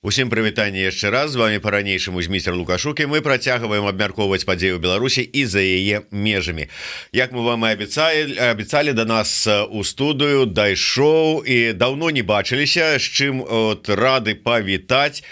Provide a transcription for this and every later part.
Усім прывітанне яшчэ раз, з вами по-ранейшаму змейстер Лукашук, і мы працягваем абмяркоўваць падзею Беларусі і за яе межамі. Як мы вам і абяцалі, до нас у студыю дайшоў і даўно не бачыліся, з чым рады павітаць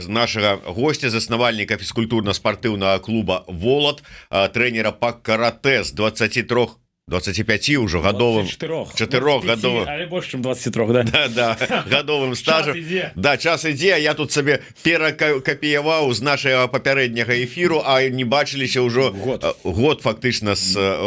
нашага гостя, заснавальніка фізкультурна-спартыўнага клуба «Волат», трэнера па каратэ з 25 уже годовым 4 годовым, але больше чем 23, да, годовым стажем. Да, час ідзе, я тут сабе перакапіяваў з нашага папярэдняга эфіру, а не бачыліся ўжо год фактычна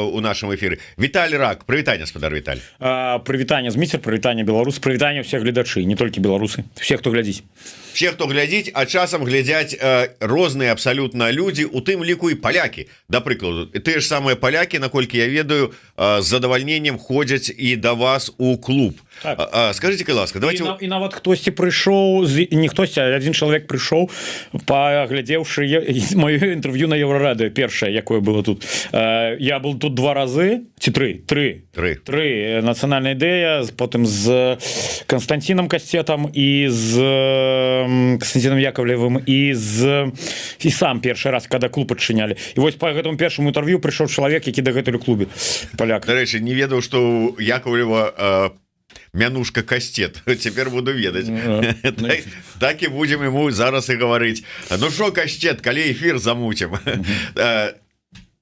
у нашым эфіры. Віталь Рак, прывітанне, спадар Віталь. Прывітанне, зміцер, прывітанне, беларусы, прывітанне ўсіх гледачы, не толькі беларусы, всех, хто глядзіць. Все, хто глядзіць, а часам глядзяць розныя абсалютна людзі, у тым ліку і палякі. Да прыкладу, тыя ж самыя палякі, наколькі я ведаю, з задавальненнем ходзяць і да вас у клуб. Так. Скажите, ласка, давайте... І нават хтосьці прыйшоў, не хтосьці, а один чалавек прыйшоў, паглядзеўшы маё інтэрв'ю на Еўрарадыё, першае, якое было тут. Я был тут 2 разы, ці 3. Нацыянальная ідэя, потым з Константином Кастетам і з Константином Яковлевым і сам першы раз, когда клуб адчынялі. І вось па гэтаму першаму інтэрв'ю прыйшоў чалавек, які дагэтуль у клубе, паляк. Дарэчы, не ведаў, што у Яковлева мянушка Кастет, цяпер буду ведаць. Так і будзем ему зараз і гаварыць. Ну шо, Кастет, калі эфір замуцім?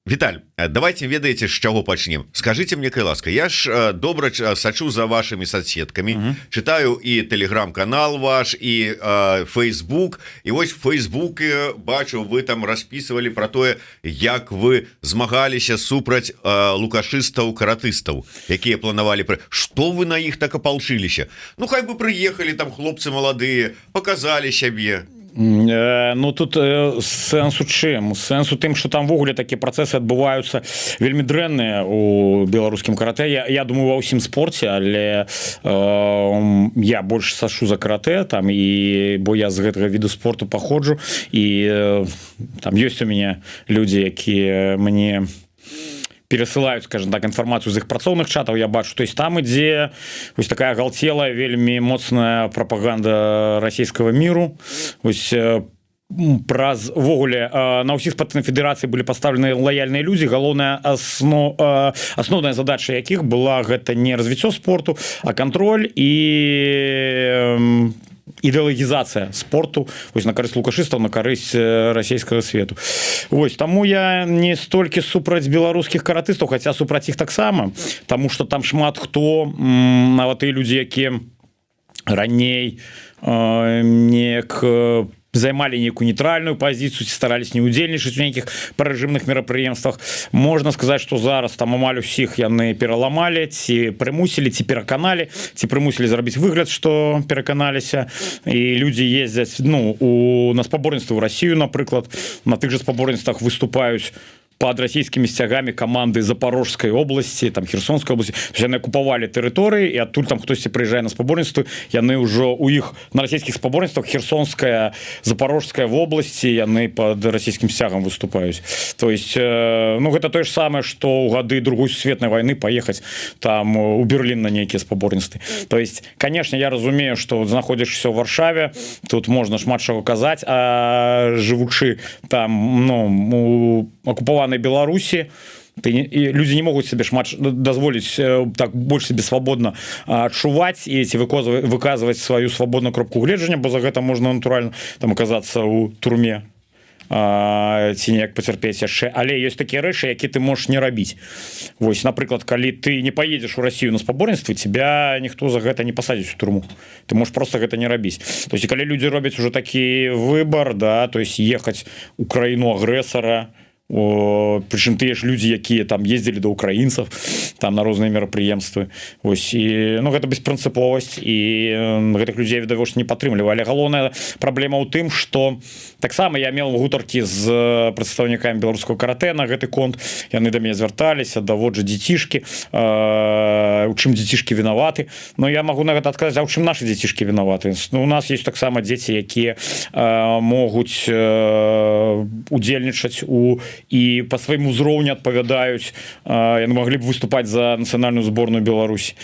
Віталь, давайте ведаеце, з чаго пачнем. Скажите мне, кай ласка, я ж добра сачу за вашими соцсетками, читаю і телеграм-канал ваш, і Фейсбук, і вось в Фейсбуке бачу, вы там расписывали про тое, як вы змагаліся супраць лукашыстаў, каратыстаў, якія планавалі. Што вы на іх так апалчыліся? Ну хай бы прыехалі там хлопцы маладыя, показалі сябе. Ну тут сэнс у чым? Сэнс у тым, што там ввогуле такія працэсы адбываюцца вельмі дрэнныя у беларускім каратэ. Я думаю, ва ўсім спорце, але я больш сачу за каратэ там, і бо я з гэтага віду спорту паходжу, і там ёсць у мяне людзі, якія мне пересылаюць, скажем так, інфармацыю з іх працоўных чатаў, я бачу, то есть там ідзе вось такая галтелая, вельмі моцная прапаганда расійскага міру. Вось праз ввогуле на ўсіх спартыўных федэрацый былі пастаўлены лаяльныя людзі. Галоўная асноўная задача якіх была гэта не развіццё спорту, а кантроль і ідэалагізацыя спорту вось на карысць лукашыстаў, на карысць расійскага свету. Вось таму я не столькі супраць беларускіх каратыстаў, хаця супраць іх таксама, таму што там шмат хто, нават і людзі, якія раней неяк займалі нейкую нейтральную пазіцыю, ці старались не удзельнічаць у нейкіх прарэжымных мерапрыемствах. Можна сказаць, што зараз там амаль усіх яны пераламалі, ці прымусілі, ці пераканалі, ці прымусілі зрабіць выгляд, што пераканаліся, і людзі ездзяць на спаборніцтвы ў Расію, напрыклад, на тых жа спаборніцтвах выступаюць под расійскімі сцягамі каманды Запорожскай обласці, там Херсонскай обласці. Яны акупавалі тэрыторыі, і адтуль там хтосьці прыязджае на спаборніцтвы, яны ўжо у іх на расійскіх спаборніцтвах Херсонская, Запорожская в обласці, яны под расійскім сцягам выступаюць. То есть, гэта тое ж самае, што ў гады Другой сусветнай вайны паехаць там у Берлін на нейкія спаборніцтвы. То есть, конечно, я разумею, што знаходзішся ў Варшаве, тут можна шмат чаго казаць, а жывучы там, у акупаванай Беларусі, людзі не могуць себе шмат дазволіць так больш себе свабодна адчуваць і ці выказваць сваю свабодную кропку гледжання, бо за гэта можна натуральна там аказацца ў турме ці неяк пацярпець яшчэ. Але ёсць такія рэчы, які ты можаш не рабіць. Вось, напрыклад, калі ты не паедзеш у Расію на спаборніцтвы, тебя ніхто за гэта не пасадзіць у турму. Ты можаш просто гэта не рабіць. То есть калі людзі робяць ужо такі выбар, да, то есть ехаць у краіну агрэсара, прычым тыя ж людзі, якія там ездзілі да украінцаў там на розныя мерапрыемствы. Вось, і гэта беспрынцыповасць, і гэтых людзей відавочна не падтрымліваю. Але галоўная праблема ў тым, што таксама я меў гутаркі з прадстаўнікамі беларускага каратэ на гэты конт. Яны да мяне звярталіся, даводжа дзецішкі, у чым дзецішкі вінаваты. Но я магу на гэта адказаць, а ў чым нашы дзецішкі вінаваты? У нас ёсць таксама дзеці, якія могуць удзельнічаць у і по свайму ўзроўню адпавядаюць, яны маглі б выступаць за нацыянальную зборную Беларусі,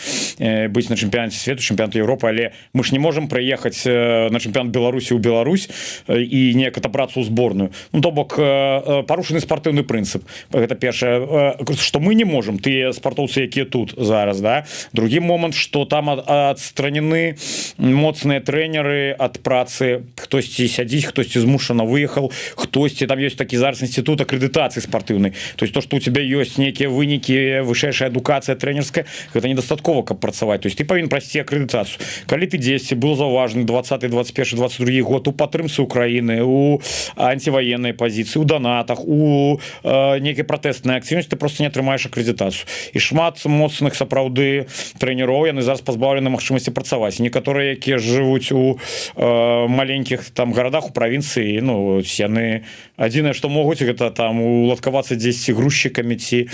быць на чэмпіянаце свету, чэмпіянату Европы, але мы ж не можам прыехаць на чэмпіянат Беларусі ў Беларусь і неяк атабрацца ў зборную. Ну, то бок парушаны спартыўны прынцып. Гэта першае, што мы не можам, тыя спартоўцы, якія тут зараз, да. Другі момант, што там адстранены моцныя трэнеры ад працы, хтосьці сядзіць, хтосьці змушана выехал, хтосьці, там ёсць такі зараз інстытут акрэдытацыі спартыўнай. То есть то, што у тебя ёсць нейкія вынікі, вышэйшая адукацыя трэнерская, гэта недастаткова, каб працаваць. То есть ты павінен прайсці акрэдытацыю. Калі ты дзесьці быў заўважаны 20, 21, 22 год у падтрымцы Украіны, у антиваеннай пазіцыі, у донатах, у нейкай пратэстнай актыўнасці, ты просто не атрымаеш акрэдытацыю. І шмат моцных сапраўды трэнераў, яны зараз пазбаўлены магчымасці працаваць. Некаторыя, якія жывуць у маленькіх там гарадах, у правінцыі, ну, яны адзінае, што могуць, гэта там уладкавацца дзесьці грузчыкамі ці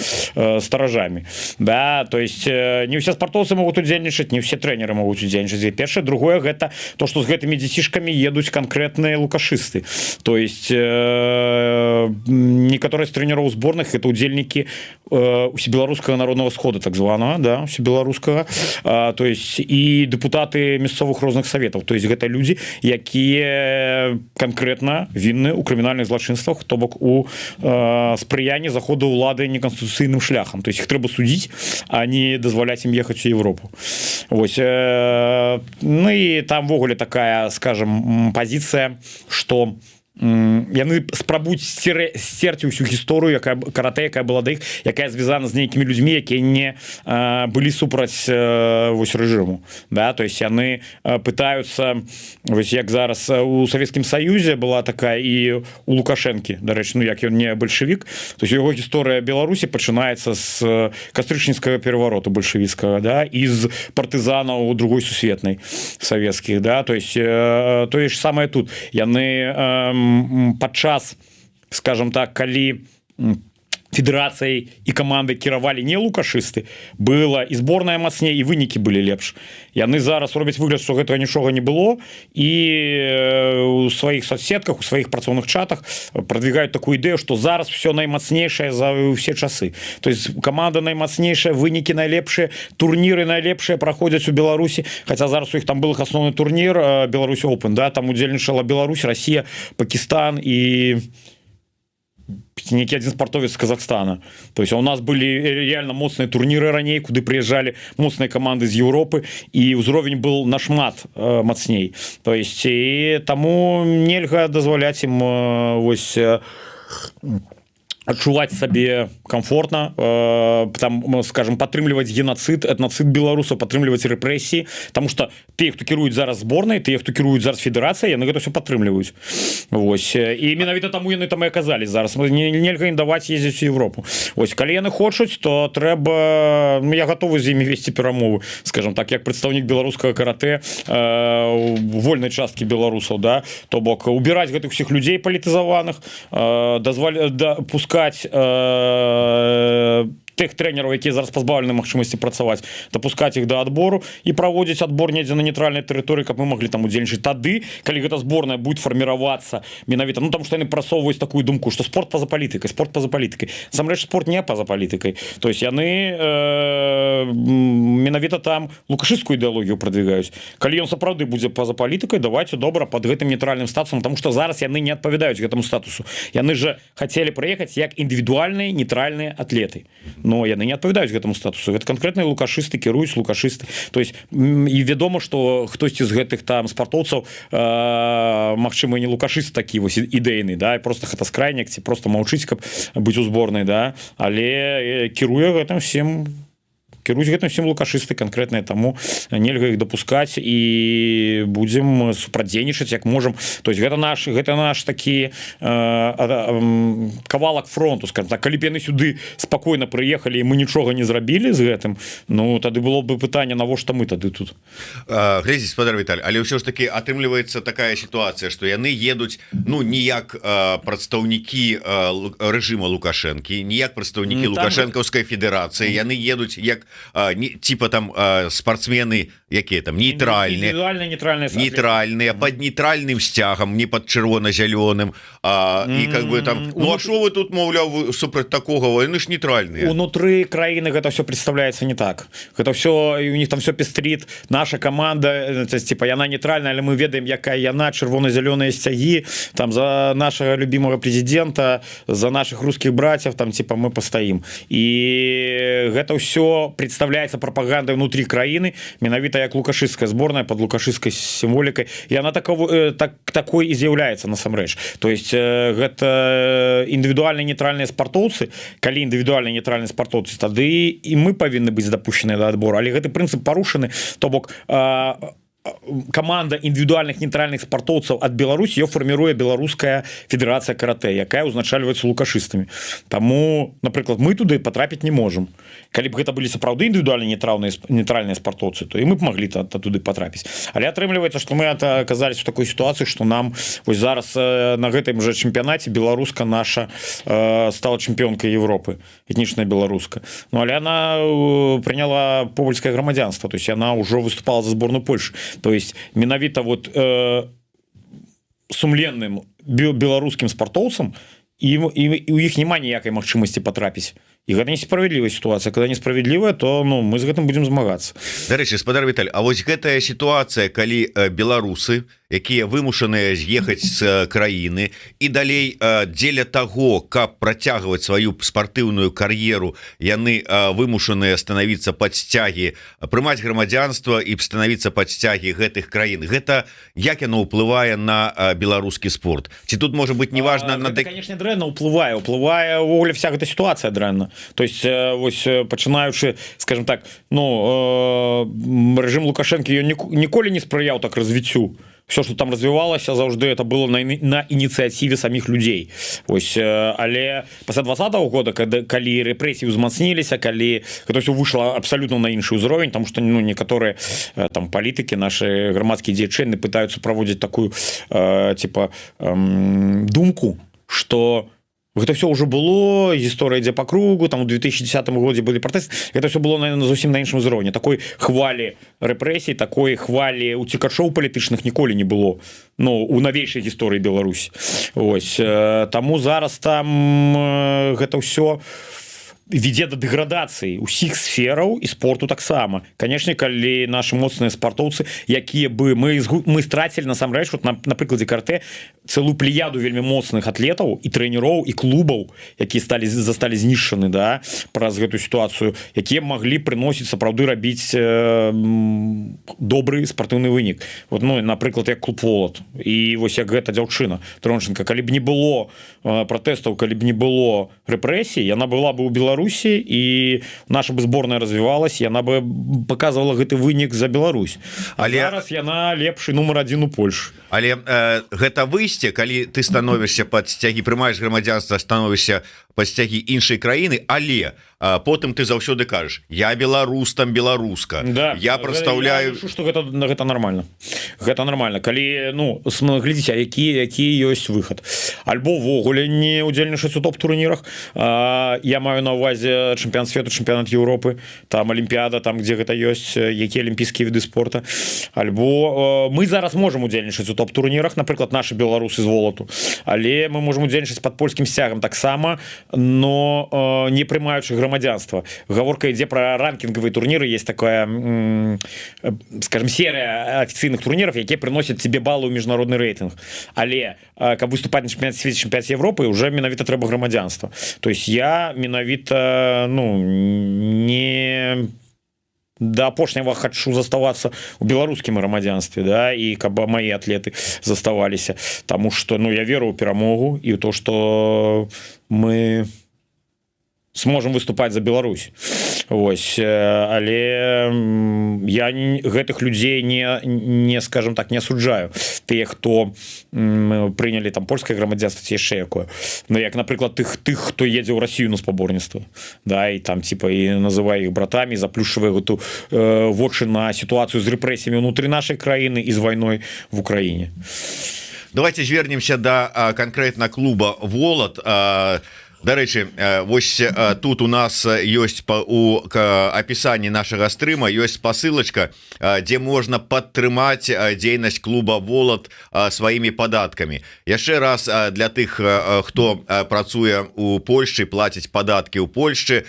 старажамі. Да, то есть не ўсе спартоўцы могуць удзельнічаць, не ўсе трэнеры могуць удзельнічаць. Першае, другое, гэта то, што з гэтымі дзецішкамі едуць канкрэтныя лукашысты. То есть некаторыя з трэнераў зборных это удзельнікі усебеларускага народнага сходу, так званага, да, усебеларускага, то есть і дэпутаты мясцовых розных саветаў. То есть гэта людзі, якія канкрэтна вінны ў крымінальных злачынствах, то бок у спрыянні заходу ўлады неканстытуцыйным шляхам. То есть іх трэба судзіць, а не дазваляць ім ехаць у Европу. Вось. Ну і там ввогуле такая, скажем, пазіцыя, што яны спрабуюць сцерці ўсю гісторыю, якая каратэ, якая была да іх, якая звязана з нейкімі людзьмі, якія не былі супраць вось рэжыму, да, то есть яны пытаюцца, вось як зараз у Савецкім Саюзе была такая і у Лукашэнкі, дарэчы, ну як ён не бальшавік, то есть яго гісторыя Беларусі пачынаецца з кастрычніцкага перавароту бальшавіцкага, да, і з партызанаў другой сусветнай савецкіх, да, то есть тое ж самае тут, яны падчас, скажем так, калі федэрацыяй і камандай кіравалі не лукашысты, была і зборная мацней, і вынікі былі лепш. Яны зараз робяць выгляд, што гэтага нічога не было, і у сваіх соцсетках, у сваіх працоўных чатах прадвигаюць такую ідэю, што зараз все наймацнейшае за ўсе часы. То есть каманда наймацнейшая, вынікі найлепшыя, турніры найлепшыя праходзяць у Беларусі, хаця зараз у іх там был іх асноўны турнір Беларусь Open, да, там удзельнічала Беларусь, Россия, Пакистан і нейкі адзін спартовец з Казахстана. То есть у нас былі реально моцныя турніры раней, куды прыязджалі моцныя каманды з Еўропы, і ўзровень был нашмат мацней. То есть і таму нельга дазваляць ім вось адчуваць сабе комфортна, там, скажем, падтрымліваць геноцид, этноцид беларусаў, падтрымліваць рэпрэсіі, потому что тыя, хто кіруюць зараз зборнай, тыя, хто кіруюць зараз федэрацыяй, яны гэта все падтрымліваюць. Вось. І менавіта таму яны там і аказались зараз. Нельга ім даваць ездзіць у Европу. Вось. Калі яны хочуць, то трэба, ну, я готовы з імі весці перамовы, скажем так, як прадстаўнік беларускага каратэ, вольнай часткі беларусаў, да, то бок убіраць гэтых усіх людзей палітызаваных, пускаць тых трэнераў, якія зараз пазбаўлены магчымасці працаваць, дапускаць іх да адбору і праводзіць адбор недзе на нейтральнай тэрыторыі, каб мы маглі там удзельнічаць. Тады, калі гэта зборная будет фарміравацца менавіта, ну, таму што яны прасоўваюць такую думку, што спорт па-за палітыкай, спорт па-за палітыкай. Насамрэч спорт не па-за палітыкай. То есть яны менавіта там лукашысцкую ідэалогію прадвигаюць. Калі ён сапраўды будзе па-за палітыкай, давайте добра пад гэтым нейтральным статусам, таму што зараз яны не адпавядаюць гэтаму статусу. Яны же хацелі прыехаць як індывідуальныя нейтральныя атлеты. Но яны не адпавядаюць гэтаму статусу. Гэта канкрэтныя лукашысты, кіруюць лукашысты. То есть і вядома, што хтосьці з гэтых там спартоўцаў, магчыма, не лукашыст такі вось ідэйны, да, і просто хатаскрайнік ці просто маўчыць, каб быць у зборнай, да, але кіруе гэтым всем, кіруюць гэтым всем лукашысты канкрэтныя, таму нельга іх дапускаць і будзем супрацьдзейнічаць як можам. То есть гэта наш такі кавалак фронту, скажем так. Калі б яны сюды спакойна прыехалі і мы нічога не зрабілі з гэтым, ну тады было бы пытанне, навошта мы тады тут. Глядзіце, спадар Віталь, але ўсё ж таки атрымліваецца такая сітуацыя, што яны едуць, ну, не як прадстаўнікі рэжыма Лукашэнкі, не як прадстаўнікі Лукашэнкаўскай федэрацыі, яны едуць як типа там спортсмены якія там нейтральныя нейтральныя под нейтральным сцягам, не под чырвона-зялёным, і как бы там, ну а шо вы тут, маўляў, супраць такого, яны ж нейтральныя. Унутры краіны гэта все представляется не так, гэта все, у них там все пестрит, наша команда, типа яна нейтральная, але мы ведаем, якая яна, чырвона-зялёныя сцягі, там за нашего любимого президента, за наших русских братьев, там типа мы постоим, и гэта все представляется пропагандой внутри краіны, менавіта як лукашистская сборная под лукашистской символикой, и она такой и з'яўляецца насамрэч. То есть гэта индивидуальные нейтральные спартоўцы, калі индивидуальные нейтральные спартоўцы, тады и мы павінны быць дапушченыя да адбору, але гэты прынцып парушаны, то бок команда индивидуальных нейтральных спартоўцаў ад Беларусі ее формируе Беларуская федерация каратэ, якая узначальваецца лукашыстамі. Таму, напрыклад, мы туды потрапіць не можем. Калі б гэта былі сапраўды индивидуальные нейтральные спартоўцы, то і мы б маглі туды потрапіць. Але атрымліваецца, што мы оказались в такой ситуации, что нам вось зараз на гэтым же чэмпіянаце беларуска наша стала чэмпіёнкай Европы, этнічная беларуска. Ну але она приняла польскае грамадзянства, то есть она ўжо выступала за сборную Польши. То есть менавіта вот сумленным беларускім спартоўцам і у іх няма ніякай магчымасці потрапіць. І гэта несправедлівая сітуацыя. Калі несправедлівая, то мы з гэтым будзем змагацца. Дарэчы, спадар Віталь, а вось гэтая сітуацыя, калі беларусы, якія вымушаныя з'ехаць з краіны і далей дзеля таго, каб працягваць сваю спартыўную кар'еру, яны вымушаныя станавіцца пад сцягі, прымаць грамадзянства і станавіцца пад сцягі гэтых краін. Гэта як яно ўплывае на беларускі спорт? Ці тут можа быць неважна на конечно, дрэнна ўплывае ўвогуле вся гэта сітуацыя дрэнна. То есть вось пачынаючы, скажем так, рэжым Лукашэнкі ён ніколі не спрыяў так развіццю. Все, что там развивалася, заўжды это было на ініцыятыве самих людей. Ось, але пасля 20-го года, калі рэпрэсіі ўзмацніліся, калі гэта все вышло абсолютно на іншы ўзровень, тому что некаторыя там палітыкі, наши грамадскія дзеячы пытаются праводзіць такую типа думку, что гэта все уже было, гісторыя ідзе по кругу, там у 2010 годзе былі пратэсты, гэта все было зусім на іншым узроўні. Такой хвалі рэпрэсій, такой хвалі уцекачоў палітычных ніколі не было, у навейшай гісторыі Беларусі. Ось, таму зараз там гэта ўсё вядзе да дэградацыі ўсіх сфераў і спорту таксама. Канешне, калі нашы моцныя спартоўцы, якія бы мы страцілі насамрэч, вот на прыкладзе каратэ, цэлую плеяду вельмі моцных атлетаў і трэнераў і клубаў, якія засталі знішчаны, да, праз гэтую сітуацыю, якія маглі прыносіць, сапраўды рабіць добры спартыўны вынік. Вот, напрыклад, як клуб Волат. І вось як гэта дзяўчына Тронченко, калі б не было пратэстаў, калі б не было рэпрэсій, яна была бы ў Беларусі, і наша бы зборная развівалась, яна бы показывала гэты вынік за Беларусь. Але зараз яна лепшы нумар 1 у Польшы. Але гэта выйсце, калі ты становішся пад сцягі, прымаеш грамадзянства, становішся пад сцягі іншай краіны, але потым ты заўсёды кажаш: я беларус, там беларуска, да, я прадстаўляю, что гэта нормально. Гэта нормально, калі глядзіце, які ёсць выхад. Альбо ўвогуле не удзельнічаць у топ-турнірах. Я маю на увазе чэмпіянат свету, чэмпіянат Еўропы, там алімпіяда, там где гэта ёсць, якія алімпійскія віды спорта. Альбо мы зараз можам удзельнічаць у топ-турнірах, напрыклад, нашы беларусы з Волату, але мы можам удзельнічаць пад польскім сцягам таксама, но не прымаючы грамадзянства. Гаворка ідзе пра ранкінгавыя турніры, есть такая, скажем, серыя афіцыйных турніраў, якія прыносяць тебе балы ў міжнародны рэйтынг. Але каб выступаць на чэмпіянаце свету, чэмпіянаце Европы, уже менавіта трэба грамадзянства. То есть я менавіта не да апошняга хачу заставацца у беларускім грамадзянстве, да, і каб мои атлеты заставаліся, таму што я веру ў перамогу і ў то, што мы сможем выступаць за Беларусь. Ось, але я гэтых людзей не скажем так, не асуджаю. Тыя, хто прынялі там польскае грамадзянства ці яшчэ якое. Як, напрыклад, тых, хто едзе ў Расію на спаборніцтва, да, і там типа і называе іх братамі, заплюшчвае гэту вочы на сітуацыю з рэпрэсіямі ўнутры нашай краіны і з вайной в Украіне. Давайте звернемся да конкретно клуба Волат. Дарэчы, вось тут у нас ёсць у апісанні нашага стрыма ёсць спасылачка, дзе можна падтрымаць дзейнасць клуба Волат сваімі падаткамі. Яшчэ раз для тых, хто працуе у Польшчы, плаціць падаткі ў Польшчы,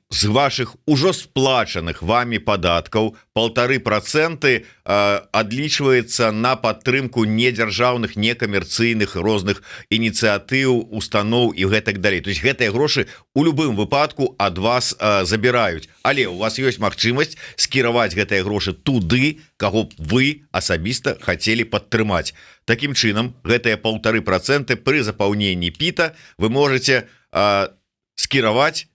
з ваших ужо сплачаных вами падаткаў 1,5% адлічваецца на падтрымку недзяржаўных, некамерцыйных розных ініцыятыў, устаноў і гэтак далей. То есть гэтыя грошы у любым выпадку ад вас забіраюць. Але у вас ёсць магчымасць скіраваць гэтыя грошы туды, каго вы асабіста хацелі падтрымаць. Такім чынам, гэтыя 1,5% пры запаўненні піта вы можете скіраваць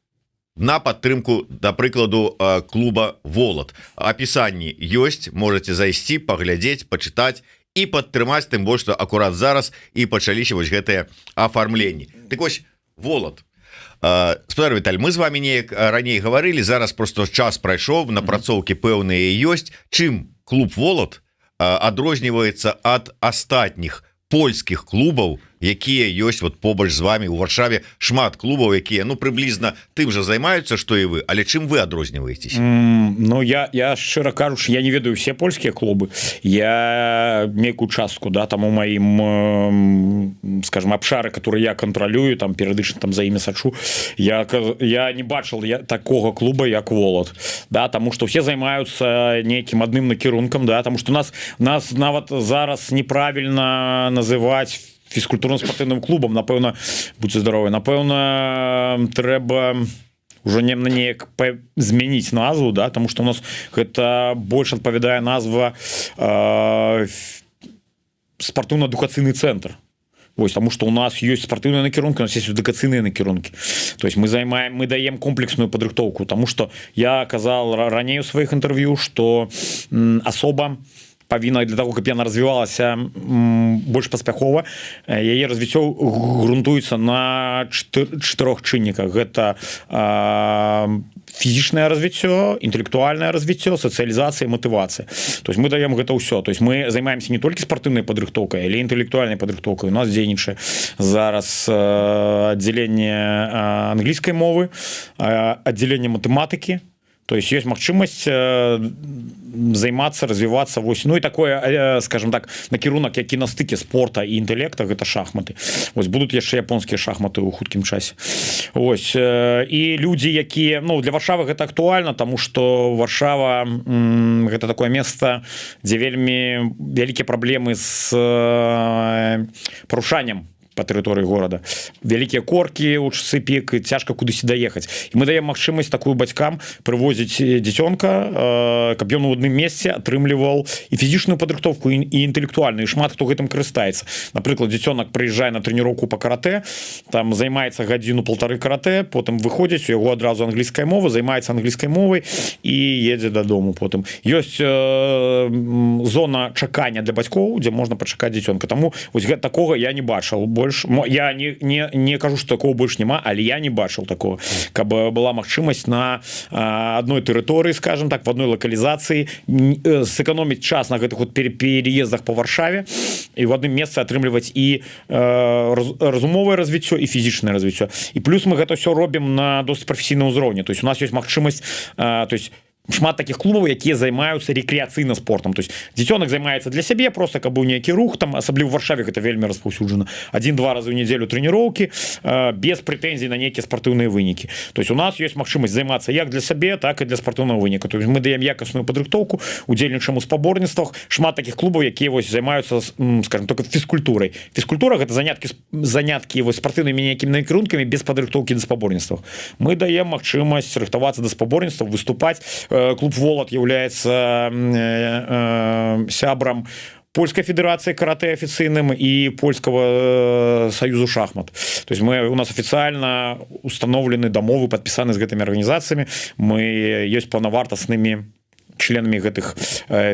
на падтрымку, да прыкладу, клуба Волат. Апісанні ёсць, можете зайсці, паглядзець, пачытаць і падтрымаць, тым больш, што акурат зараз і пачаліся вось гэтыя афармленні. Так вось, Волат. Спадар Віталь, мы з вами неяк раней гаварылі, зараз просто час прайшоў, напрацоўкі пэўныя ёсць. Чым клуб Волат адрозніваецца ад астатніх польскіх клубаў, якія ёсць вот побач з вами у Варшаве? Шмат клубаў, якія прыблізна тым жа займаюцца, што і вы, але чым вы адрозніваецеся? Ну я шчыра кажучы, я не ведаю все польскія клубы, я нейкую частку, да, там у маім, скажем, абшары, который я кантралюю, там перыядычна там за імі сачу, я не бачыў такого клуба як Волат, да, тому что все займаюцца нейкім адным накірункам, да, тому что нас нават зараз неправільна называць фізкультурна-спартыўным клубам. Напэўна, будьце здаровы, напэўна, трэба ўжо неяк змяніць назву, да, тому что у нас гэта больш адпавядае назва спартыўна-адукацыйны цэнтр. Вось, тому что у нас ёсць спартыўныя накірункі, у нас есть адукацыйныя накірункі. То есть мы даем комплексную падрыхтоўку, тому что я казал раней у сваіх інтэрв'ю, што асоба павінна для того, каб яна развівалася больш паспяхова, яе развіццё грунтуецца на 4 чынніках. Гэта фізічнае развіццё, інтэлектуальнае развіццё, сацыялізацыя, матывацыя. То есть мы даем гэта ўсё. То есть мы займаемся не толькі спартыўнай падрыхтоўкай, але інтэлектуальнай падрыхтоўкай. У нас дзейнічае зараз аддзяленне англійскай мовы, аддзяленне матэматыкі. То есть есть магчымасць займацца, развівацца, вось, ну і такое, скажем так, накірунак, які на стыке спорта і інтэлекта, гэта шахматы. Вось будуць яшчэ японскія шахматы ў хуткім часе. Вось, і людзі, якія, ну, для Варшавы гэта актуальна, таму што Варшава гэта такое месца, дзе вельмі вялікія праблемы з парушаннем по тэрыторыі горада. Вялікія коркі ў часы пік, цяжка кудысьці даехаць. І мы даем магчымасць такую бацькам прывозіць дзіцёнка, каб ён у адным месцы атрымліваў і фізічную падрыхтоўку, і інтэлектуальную, і шмат хто гэтым карыстаецца. Напрыклад, дзіцёнак прыязджае на трэніроўку па каратэ, там займаецца гадзіну-паўтары каратэ, потым выходзіць, у яго адразу англійская мова, займаецца англійскай мовай і едзе дадому потым. Ёсць зона чакання для бацькоў, дзе можна пачакаць дзіцёнка. Таму вось такога я не бачыў. Я не кажу, что такого больше нема, але я не бачыў такого, каб была магчымасць на адной тэрыторыі, скажем так, в одной локалізацыі сэкономіць час на гэтых вот переездах по Варшаве і в адным месцы атрымліваць і разумовае развіццё, і фізічнае развіццё. І плюс мы гэта ўсё робім на досыць прафесійным узроўні. То есть у нас ёсць магчымасць, то есть шмат таких клубаў, якія займаюцца рэкрэацыйна спортом. То есть дзіцёнак займаецца для сябе, просто каб быў нейкі рух, там асабліва ў Варшаве гэта вельмі распаўсюджана. 1-2 разы ў нядзелю трэніроўкі без прэтэнзій на нейкія спартыўныя вынікі. То есть у нас ёсць магчымасць займацца як для сябе, так і для спартыўнага выніка. То есть мы даем якасную падрыхтоўку, удзельнічаем у спаборніцтвах. Шмат таких клубаў, якія вось займаюцца, скажем, только фізкультурай. Фізкультура гэта заняткі вось спартыўнымі нейкімі накірункамі без падрыхтоўкі да спаборніцтваў. Мы даем магчымасць рыхтавацца да спаборніцтваў, выступаць. Клуб Волат является сябрам Польской Федерации карате официальным и Польского союзу шахмат. То есть у нас официально установлены дамовы, подписаны с гэтымі организациями. Мы есть паўнавартаснымі членамі гэтых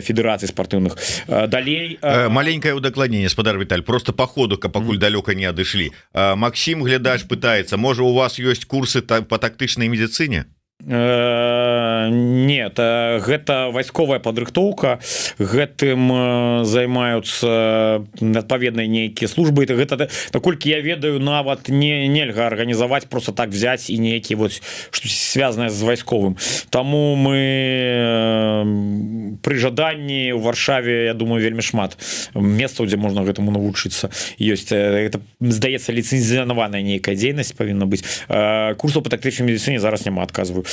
федэрацый спартыўных. Далей маленькое удакладненне, спадар Віталь, просто по ходу, пакуль далёка не адышлі. Максим глядач пытаецца, можа у вас ёсць курсы по тактычнай медыцыне? Нет, гэта вайсковая падрыхтоўка, гэтым займаюцца адпаведныя нейкія службы. Гэта, наколькі я ведаю, нават нельга арганізаваць просто так взять і нейкі вот штось связанае з вайсковым. Таму мы пры жаданні ў Варшаве, я думаю, вельмі шмат месцаў, дзе можна гэтаму навучыцца. Ёсць, гэта, здаецца, ліцэнзіянаваная нейкая дзейнасць павінна быць. Курсаў па тактычнай медыцыне зараз няма, адказваю.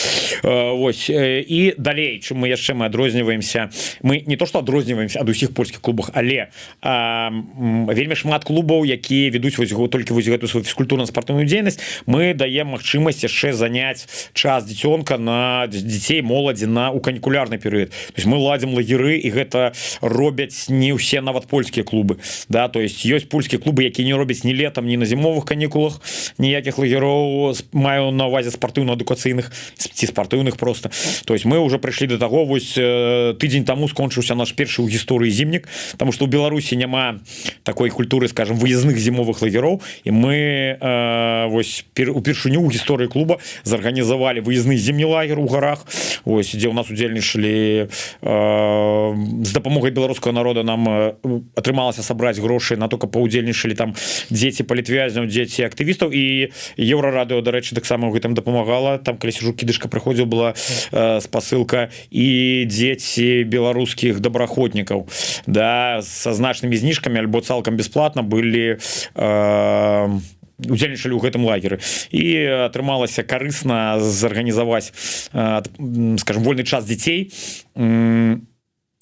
Вось, і далей, чым мы яшчэ адрозніваемся, мы не то што адрозніваемся ад усіх польскіх клубах, але вельмі шмат клубаў, якія ведуць толькі гэтую сваю фізкультурна-спартыўную дзейнасць, мы даем магчымасць яшчэ заняць час дзіцёнка на дзяцей, моладзі у канікулярны перыяд. То есть мы ладзім лагеры, і гэта робяць не ўсе нават польскія клубы, да, то есть ёсць польскія клубы, якія не робяць ні летам, ні на зімовых канікулах ніякіх лагероў, маю на увазе спартыўна-адукацыйных ці спартыўных просто. То есть мы уже прыйшлі до таго, вось тыдзень таму скончыўся наш першы ў гісторыі зімнік, тому што ў Беларусі няма такой культуры, скажем, выездных зімовых лагероў, і мы вось упершыню ў гісторыі клуба зарганізавалі выездны зімні лагер у гарах, вось, дзе ў нас удзельнічалі з дапамогай беларускага народа. Нам атрымалася сабраць грошы на то, каб паўдзельнічалі там дзеці палітвязняў, дзеці актывістаў, і Еўрарадыо, дарэчы, таксама ў гэтым дапамагала. Там калі сижу, кідышка прыходзіў, была спасылка, і дзеці беларускіх добраахвотнікаў, да, са значнымі зніжкамі альбо цалкам бясплатна былі удзельнічалі ў гэтым лагеры, і атрымалася карысна зарганізаваць, скажем, вольны час дзяцей.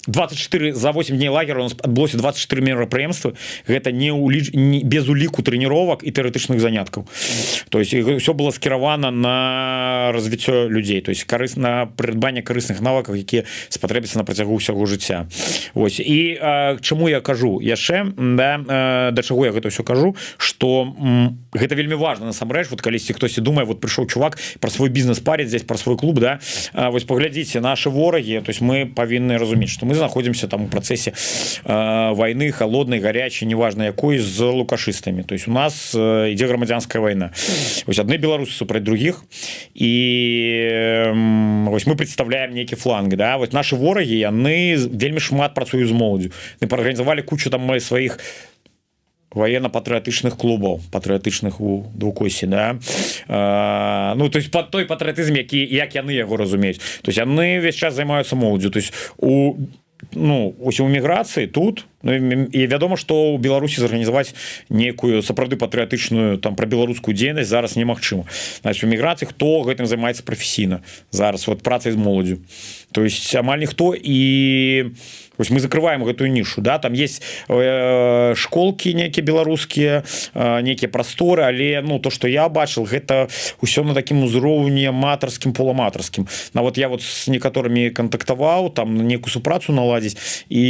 24 за 8 дней лагера у нас адбылося 24 мерапрыемствы. Гэта без уліку трэніровак і тэарэтычных заняткаў. То есть все было скіравана на развіццё людзей, то есть на прыдбанне карысных навыкаў, якія спатрэбяцца на працягу ўсяго жыцця. Вось, і чаму я кажу яшчэ, да, да чаго я гэта ўсё кажу, што гэта вельмі важна насамрэч. Вот калісьці хтосьці думае, вот прыйшоў чувак пра свой бізнес паріць здесь, пра свой клуб, да, вось паглядзіце, нашы ворагі, то есть мы павінны разумець, што мы находимся там у процессе войны, холодной, горячей, неважно якой, с лукашистами. То есть у нас идет громадянская война. Ось одни белорусы супротив других, и ось мы представляем некий фланг, да. Вот наши вороги, яны вельмі шмат працуюць з моладдзю. Мы парганізавалі кучу там сваіх военно-патриотичных клубов, патриотичных у двукосі, да. Ну, то есть под той патрыятызм, як яны яго разумеюць. То есть яны весь час займаюцца моладдзю. То есть у міграцыі тут, ну, і вядома, што ў Беларусі зарганізаваць нейкую сапраўды патрыятычную там пра беларускую дзейнасць зараз немагчыма. Значит, у міграцыі хто гэтым займаецца прафесійна зараз, вот працай з моладдзю. То есть амаль ніхто, і вось мы закрываем гэтую нішу, да, там есть школкі нейкія беларускія, нейкія прасторы, але ну то, што я бачыў, гэта ўсё на такім узроўні аматарскім, поламатарскім. Нават я вот з некаторымі кантактаваў, там нейкую супрацу наладзіць, і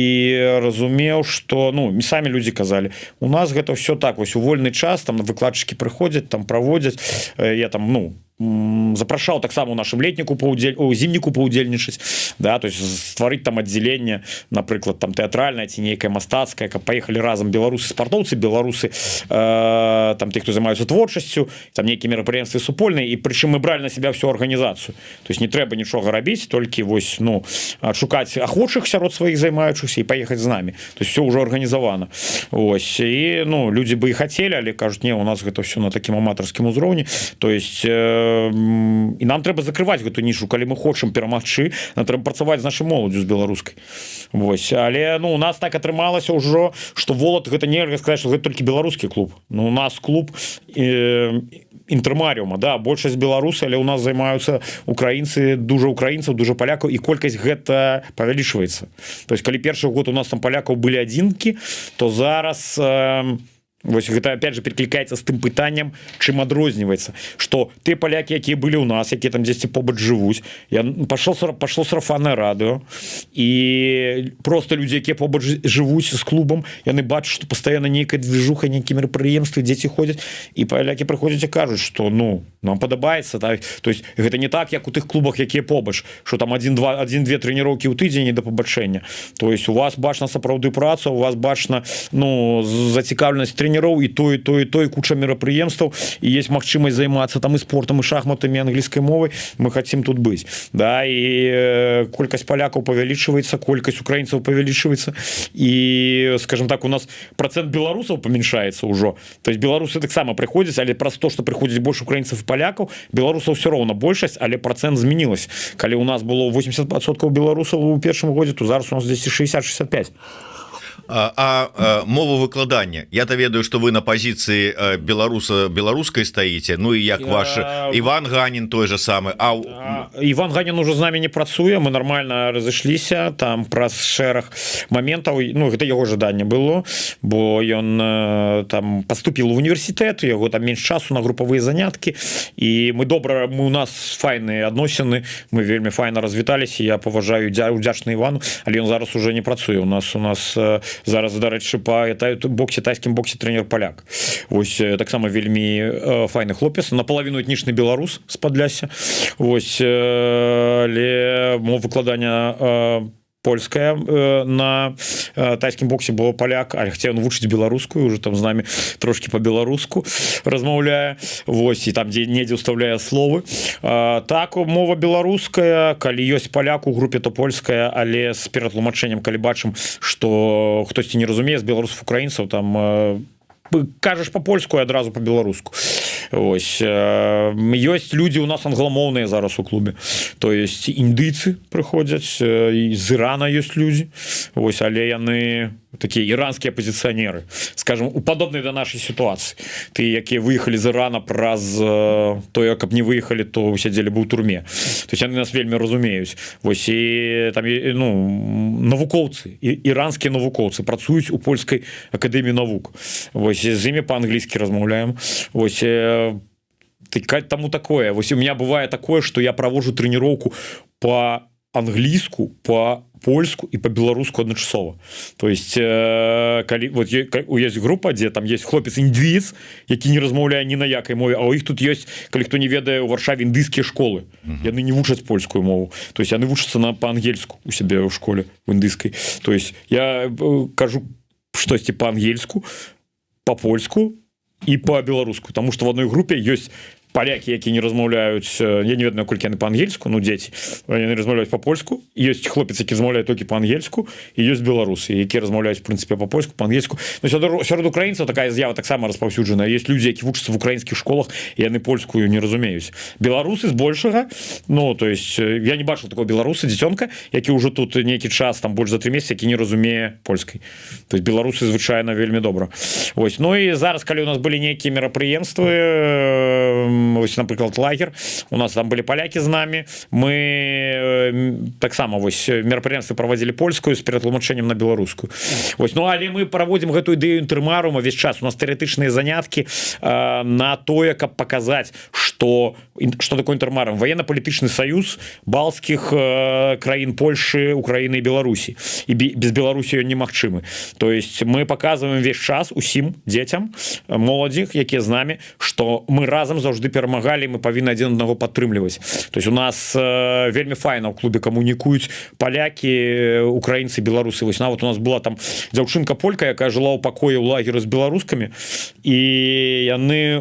разумеў, што ну самі людзі казалі, у нас гэта ўсё так, вось у вольны час там выкладчыкі прыходзяць, там праводзяць, я там ну запрашаў таксама у нашым летніку зімніку паўдзельнічаць, да, то есть стварыць там аддзяленне, напрыклад, там тэатральнае ці нейкае мастацкае, каб паехалі разам беларусы спартоўцы, беларусы там тых, хто займаюцца творчасцю, там нейкія мерапрыемствы супольныя, і прычым мы бралі на себя всю арганізацыю. То есть не трэба нічога рабіць, толькі вось ну шукаць ахвочых сярод сваіх займаючыхся і паехаць з намі. То есть все ўжо арганізавана. Ось, і ну людзі бы і хацелі, але кажуць, не, у нас гэта все на такім аматарскім узроўні. То есть і нам трэба закрываць гэту нішу, калі мы хочам перамагчы, нам трэба працаваць з нашай моладдзю, з беларускай. Вось, але ну у нас так атрымалася ўжо, што Волат гэта нельга сказаць, што гэта толькі беларускі клуб. Ну у нас клуб інтэрмарыума, да, большасць беларусы, але у нас займаюцца украінцы, дужа украінцаў, дужа палякаў, і колькасць гэта павялічваецца. То есть калі першы год у нас там палякаў былі адзінкі, то зараз вось гэта опять же перекликаецца з тым пытаннем, чым адрозніваецца, што ты палякі, якія былі ў нас, якія там дзесьці побач жывуць, пашло сарафаннае радыё, і просто людзі, якія побач жывуць з клубам, яны бачаць, што пастаянна нейкая движуха, нейкія мерапрыемствы, дзеці ходзяць, і палякі прыходзяць і кажуць, што ну нам падабаецца, так? То есть гэта не так, як у тых клубах, якія побач, што там 1-2 трэніроўкі ў тыдзень і да пабачэння. То есть у вас бачна сапраўды праца, у вас бачна ну зацікаўленасць трэнераў тренеров, и то, и куча мерапрыемстваў, и есть магчымасць займацца там и спортом, и шахматами, и английской мовой. Мы хотим тут быть, да, и колькость поляков павялічваецца, колькость украинцев павялічваецца, и, скажем так, у нас процент белорусов поменьшается уже. То есть белорусы таксама приходят, але просто то, что приходит больше украинцев и поляков, белорусов все равно большасць, але процент змянилось. Калі у нас было 80% белорусов у першым годзе, то зараз у нас здесь 60-65. Мову выкладання, я-то ведаю, что вы на позиции беларускай стаіце, ну і як ваш Іван Ганін той же самы. Іван Ганін уже з нами не працуе, мы нормально разышліся там праз шэраг моментаў, ну гэта яго жаданне было, бо ён там поступил в універсітэт, яго там менш часу на групавыя заняткі, і мы у нас файныя адносіны, мы вельмі файна развіталіся, я паважаю, удзячны Івану, але ён зараз уже не працуе, у нас зараз, дарэчы, па боксе, тайскім боксе трэнер паляк. Вось таксама вельмі файны хлопец, наполовину этнічны беларус з Падлясся. Вось, але мова выкладання польская на тайскім боксе было паляк, але хаця ён вучыць беларускую, уже там з намі трошки по-беларуску размаўляе, вось, і там дзе недзе ўстаўляе словы. Так, мова беларуская, калі ёсць паляк у групе, то польская, але з ператлумачэннем, калі бачым, што хтосьці не разумее з беларусаў украінцаў, там кажаш по-польску і адразу по-беларуску. Ось, ёсць людзі у нас англамоўныя зараз у клубе, то есть індыйцы прыходзяць, з Ірана ёсць людзі, ось, але яны такія іранскія апозіцыянеры, скажем, у падобнай да нашай сітуацыі. Ты, якія выехалі з Ірана праз тое, каб не выехалі, то сядзелі бы ў турме. То есть яны нас вельмі разумеюць. Вось, і там, ну, навукоўцы, іранскія навукоўцы працуюць у польскай акадэміі навук. Вось, з імі па-англійскі размаўляем. Вось, таму такое. Вось, у меня бывае такое, што я праводжу трэніроўку па-англійску, по-польску и по-беларуску адначасова. То есть, калі вот есть группа, дзе там есть хлопец-індвіец, які не размаўляе ні на якай мове, а у іх тут есть, калі хто не ведае, у Варшаве індыйскія школы. Яны не вучаць польскую мову. То есть яны вучацца па-ангельску у сябе ў школе, в індыйскай. То есть я кажу штосьці па-ангельску, по-польску и по-беларуску, потому что в одной группе есть паляки, які не размаўляюць, я не ведаю, колькі яны па-ангельску, ну дзеці, яны размаўляюць па-польску, ёсць хлопец, які размаўляе толькі па-ангельску, і ёсць беларусы, які размаўляюць, в прынцыпе, па-польску, па-ангельску. Ну, сярод украінцаў такая з'ява таксама распаўсюджаная. Ёсць людзі, які вучацца в украінскіх школах, і яны польскую не разумеюць. Беларусы збольшага, ну, то есть, я не бачыў такого беларуса, дзіцёнка, які ўжо тут нейкі час, там больш за 3 месяцы, які не разумее польскай. То есть беларусы звычайна вельмі добра. Вось, ну і зараз, калі у нас былі нейкія мерапрыемствы, ось, напрыклад, лагер, у нас там былі палякі з намі, мы таксама вось мерапрыемствы праводзілі польскую з ператлумачэннем на беларускую. Вось, ну але мы праводзім гэтую ідэю інтэрмарыума весь час, у нас тэарэтычныя заняткі на тое, каб паказаць, што такое інтэрмарыум, военно-палітычны саюз балцкіх краін Польшы, Украіны і Беларусі, і без Беларусі ён немагчымы. То есть мы паказваем весь час усім дзецям, моладзі, якія з намі, што мы разам заўжды перамагалі, мы павінны адзін аднаго падтрымліваць. То есть у нас вельмі файна ў клубе камунікуюць палякі, украінцы, беларусы. Вось нават у нас была там дзяўчынка полька, якая жыла ў пакоі ў лагеры з беларускамі, і яны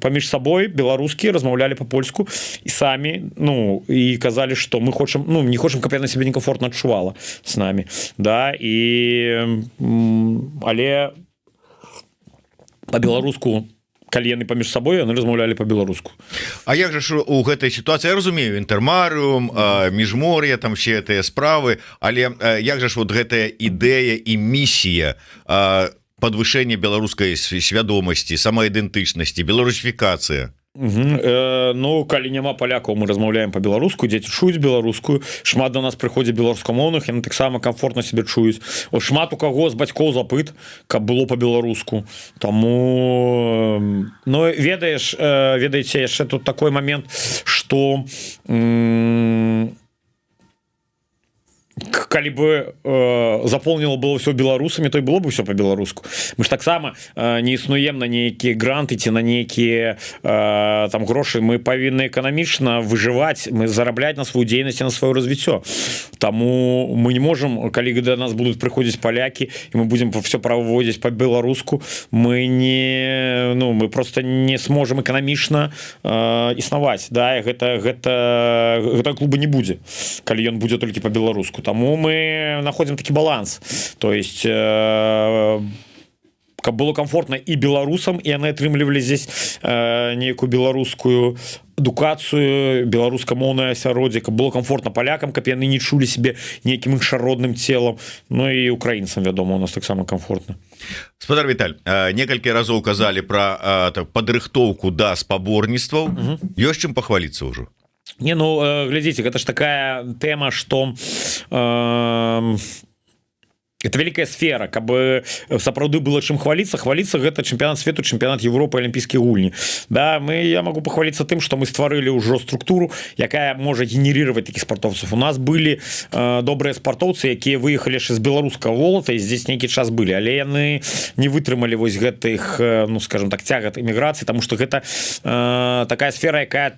паміж сабой беларускія размаўлялі па-польску і самі, ну, і казалі, што мы хочам, ну, не хочам, каб яна сябе некамфортна адчувала з намі, да, і але па-беларуску, калі яны паміж сабой, яны размаўлялі па-беларуску. А як жа у гэтай сітуацыі, я разумею, інтэрмарыум, міжмор'е, там все гэтыя справы, але як жа вот гэтая ідэя і місія падвышэння беларускай свядомасці, самаідэнтычнасці, беларусіфікацыя? Ну, калі няма палякаў, мы размаўляем па-беларуску, дзеці чуюць беларускую, шмат да нас прыходзіць беларускамоўных, яны таксама комфортна себе чуюць. Шмат у каго з бацькоў запыт, каб было па-беларуску. Таму, ну, ведаеце, яшчэ тут такой момент, што калі бы заполнила было все беларусамі, то і было бы все по-беларуску. Мы ж таксама не існуем на нейкія гранты ці на нейкія там грошы. Мы павінны эканамічна выжываць, мы зарабляць на сваю дзейнасць, на сваё развіццё. Таму мы не можем, калі да нас будуць прыходзіць палякі і мы будзем все праводзіць по-беларуску, мы не, ну, мы просто не сможем эканамічна існаваць, да, гэта клуба не будзе, калі ён будзе толькі по-беларуску. Таму мы находим такі баланс, то есть каб было комфортно і беларусам, і яны атрымлівалі здесь нейкую беларускую адукацыю, беларускамоўнае асяроддзе, каб было комфортно палякам, каб яны не чулі себе нейкім іншародным целам, ну і украінцам, вядома, у нас таксама комфортно. Спадар Віталь, некалькі разоў казалі пра падрыхтоўку да спаборніцтваў. Ёсць чым пахваліцца ўжо? Не, ну, глядзіце, гэта ж такая тэма, што это великая сфера, каб сапраўды было чым хваліцца гэта чэмпіянат свету, чэмпіянат Европы, алімпійскія гульні, да, я могу пахваліцца тым, што мы стварылі ўжо структуру, якая можа генерировать такіх спартовцаў. У нас былі добрыя спартоўцы, якія выехалі яшчэ з беларускага волата і здесь нейкі час былі, але яны не вытрымалі вось гэтых, ну, скажем так, цягат эміграцыі, таму што гэта такая сфера, якая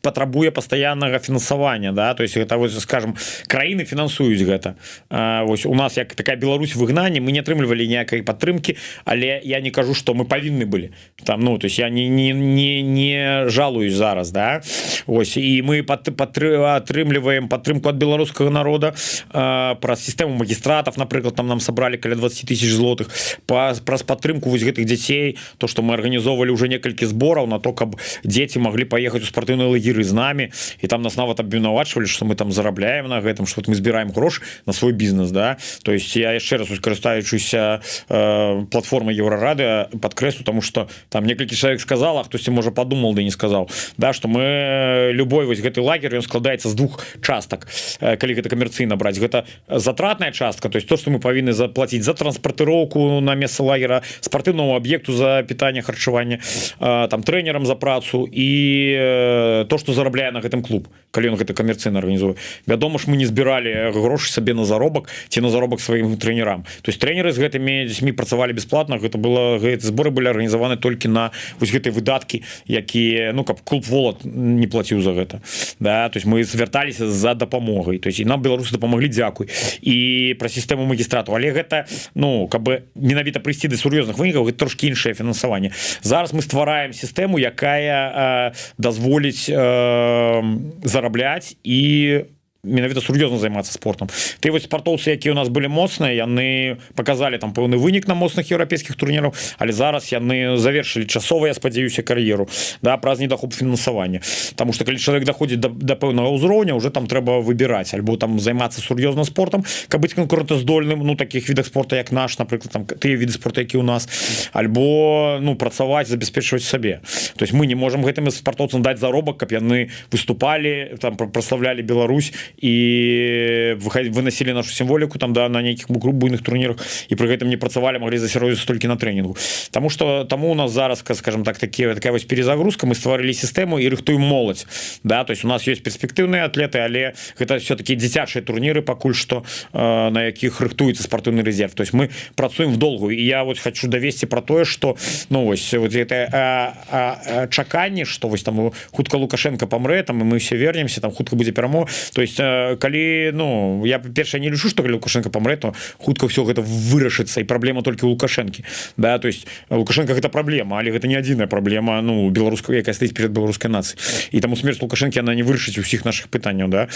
патрабуе пастаяннага фінансавання, да, то есть гэта, вось, скажем, краіны фінансуюць гэта. Вось у нас як такая Беларусь выгнанне, мы не атрымлівалі ніякай падтрымкі, але я не кажу, што мы павінны былі там, ну, то есть я не жалуюсь зараз, да, ось, і мы атрымліваем падтрымку ад беларускага народа праз сістэму магістратаў, напрыклад, там нам сабралі каля 20 000 злотых, праз падтрымку вось гэтых дзяцей, то, што мы арганізоўвалі ўжо некалькі збораў на то, каб дзеці маглі паехаць у спартыўныя лагеры з намі, і там нас нават абвінавачвалі, што мы там зарабляем на гэтым, што мы збіраем грошы на свой бізнес, да, то есть я яшчэ раз карыстаючыся платформай Еўрарадыа падкрэслю, таму што там некалькі чалавек сказала, хтосьці можа падумал, да не сказаў, да, што мы любой вось гэты лагер, ён складаецца з двух частак, калі гэта камерцыйна браць, гэта затратная частка, то есть то, што мы павінны заплаціць за транспартыроўку на месца лагера, спартыўному аб'екту за пітанне, харчаванне, там трэнерам за працу і то, што зарабляе на гэтым клуб, калі ён гэта камерцыйна арганізуе. Вядома ж, мы не збіралі грошы сабе на заробак ці на заробак сваім трэнерам. То есть трэнеры з гэтымі дзецьмі працавалі бясплатна, гэты зборы былі арганізаваны толькі на вось гэтыя выдаткі, якія, ну, каб клуб Волат не плаціў за гэта. Да, то есть мы звярталіся за дапамогай. То есть і нам беларусы дапамаглі, дзякуй. І пра сістэму магістрату, але гэта, ну, каб менавіта прыйсці да сур'ёзных вынікаў, гэта трошкі іншае фінансаванне. Зараз мы ствараем сістэму, якая дазволіць зарабляць і менавіта сур'ёзна займацца спортом. Ты вось спартоўцы, якія ў нас былі моцныя, яны показалі там пэўны вынік на моцных еўрапейскіх турніраў, але зараз яны завершылі часова, я спадзяюся, кар'еру, да, праз недахоп фінансавання. Таму што калі чалавек даходзіць да пэўнага ўзроўня, уже там трэба выбіраць, альбо там займацца сур'ёзна спортом, каб быць канкурэнтаздольным, ну, такіх відах спорта, як наш, напрыклад, там тыя віды спорта, які ў нас, альбо, ну, працаваць, забяспечваць сабе. То есть мы не можам гэтым спартоўцам даць заробак, каб яны выступалі, там праславлялі Беларусь і выносілі нашу сімволіку там, да, на нейкіх буйных турнірах, і пры гэтым не працавалі, маглі засяродзіцца толькі на трэнінгу. Таму у нас зараз, скажем так, такая вось перезагрузка, мы стварылі сістэму і рыхтуем моладзь, да, то есть у нас ёсць перспектыўныя атлеты, але гэта все-таки дзіцячыя турніры пакуль што, на якіх рыхтуецца спартыўны рэзерв. То есть мы працуем в долгую, і я вот хочу давесці пра тое, што, ну, вось гэта чаканне, што вось там хутка Лукашенко памрэ, там і мы все вернемся, там хутка будзе перамога. То есть калі, ну, я першае не лічу, што калі Лукашенко памрэ, то хутка все гэта вырашыцца, і праблема толькі Лукашэнкі, да, то есть Лукашенко гэта праблема, але гэта не адзіная праблема, ну, беларуская, якая стаіць перад беларускай нацыяй, і таму смерць Лукашэнкі, она не вырашыць усіх наших пытанняў, да,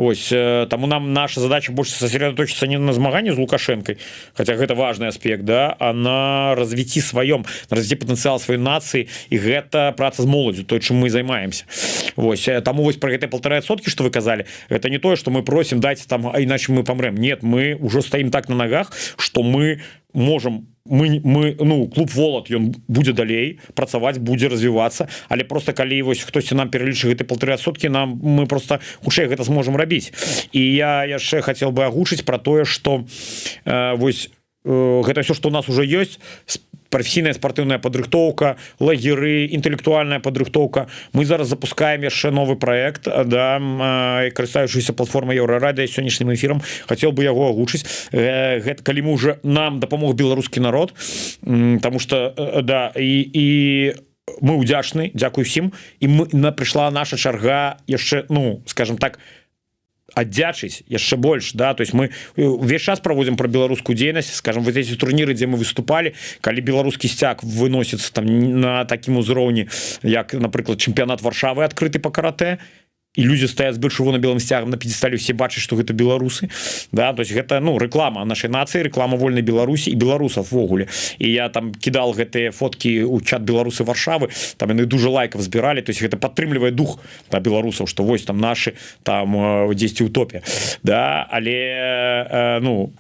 ось, таму нам наша задача больш сосредоточиться не на змаганні з Лукашэнкай, хотя гэта важный аспект, да, а на развіцці сваём, на развіцці патэнцыял сваёй нацыі, і гэта праца з моладзю, то, чым мы займаемся. Вось, таму вось пра гэтыя 1,5%, што вы казалі, это не тое, что мы просим дать там, а иначе мы помрем. Нет, мы уже стоим так на ногах, что мы можем, ну, клуб Волат, ён будзе далей працаваць, будзе развівацца, але просто калі вось хтосьці нам пералічыць гэты 1,5%, мы просто хутчэй гэта зможам рабіць. І я яшчэ хацеў бы агучыць пра тое, што вось гэта все, што у нас уже ёсць, прафесійная спартыўная падрыхтоўка, лагеры, інтэлектуальная падрыхтоўка. Мы зараз запускаем яшчэ новы проект, да, карыстаючыся платформай Еўрарадыё сённяшнім эфірам, хацеў бы яго агучыць. Гэта калі мы уже нам дапамог беларускі народ, потому что да, і мы удзячны, дзякуй всім, і прыйшла наша чарга яшчэ, ну, скажем так, аддзячыць яшчэ больш, да, то есть мы увесь час праводзім пра беларускую дзейнасць, скажем, вот эти турніры, дзе мы выступалі, калі беларускі сцяг выносіцца там на такім узроўні, як, напрыклад, чэмпіянат Варшавы адкрыты па каратэ, і людзі стаяць з чырвона-белым сцягам на п'едэстале, все бачаць, што гэта беларусы, да, то есть гэта, ну, рэклама нашай нацыі, рэклама вольнай Беларусі і беларусаў ввогуле. І я там кідал гэтыя фоткі ў чат беларусы Варшавы, там яны дужа лайкаў збіралі, то есть гэта падтрымлівае дух да беларусаў, што вось там нашы там дзесьці ў топе, да, але ну,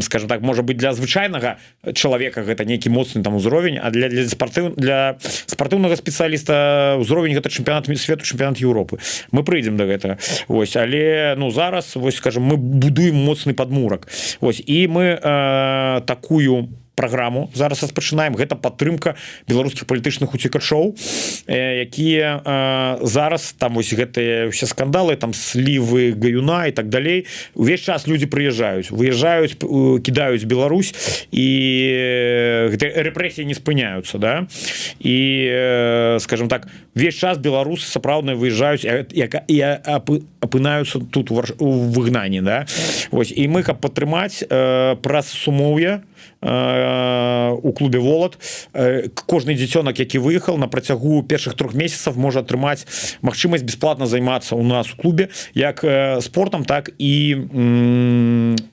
скажем так, можа быть, для звычайнага чалавека гэта нейкі моцны там узровень, а для спартыўнага спецыяліста ўзровень гэта чэмпіянат свету, чэмпіянат Еўропы. Мы прыйдзем да гэтага. Вось, але ну зараз, вось, скажем, мы будуем моцны падмурак. Вось, і мы такую праграму зараз распачынаем. Гэта падтрымка беларускіх палітычных уцекачоў, якія зараз там вось гэтыя ўсе скандалы, там слівы Гаюна і так далей, увесь час людзі прыязджаюць, выязджаюць, кідаюць Беларусь, і гэтыя рэпрэсіі не спыняюцца, да, і скажем так, увесь час беларусы сапраўдныя выязджаюць і апынаюцца тут у выгнанні, да. Вось, і мы, каб падтрымаць праз сумоўе у клубе «Волат», кожны дзіцёнак, які выехал на працягу першых 3 месяцаў, можа атрымаць магчымасць бесплатна займацца у нас у клубе як спортам, так і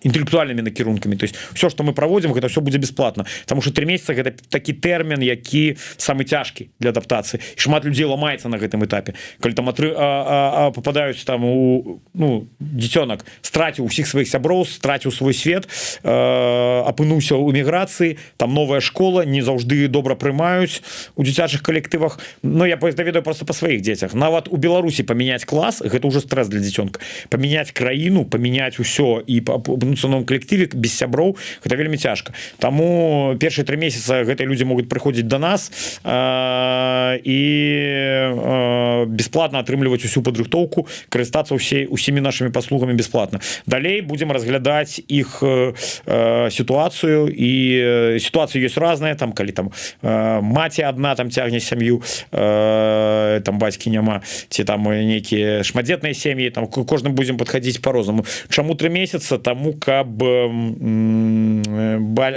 інтэлектуальнымі накірункамі. То есть все, што мы праводзім, гэта все будзе бесплатна, потому что 3 месяцы гэта такі тэрмін, які самы цяжкі для адаптацыі. І шмат людзей ламаецца на гэтым этапе, калі там попадаюць там у, ну, дзіцёнак страціў усіх сваіх сяброў, страціў свой свет, апынуўся ў эміграцыі, там новая школа, не заўжды добра прымаюць у дзіцячых калектывах. Но я даведаю просто па сваіх дзецях. Нават у Беларусі памяняць клас, гэта ўжо стресс для дзіцёнка. Памяняць краіну, памяняць усё і апынуцца новым калектыве без сяброў, гэта вельмі цяжка. Таму першыя 3 месяца гэтыя людзі могуць прыходзіць да нас і бесплатна атрымліваць усю падрыхтоўку, карыстацца усімі нашымі паслугамі бесплатна. Далей будзем разглядаць іх сітуацыю, і сітуацыя ёсць разная, там калі там маці адна там цягне сям'ю, там бацькі няма, ці там нейкія шматдзетныя сем'і, там кожным будзем падхадзіць по-рознаму. Чаму 3 месяца? Таму каб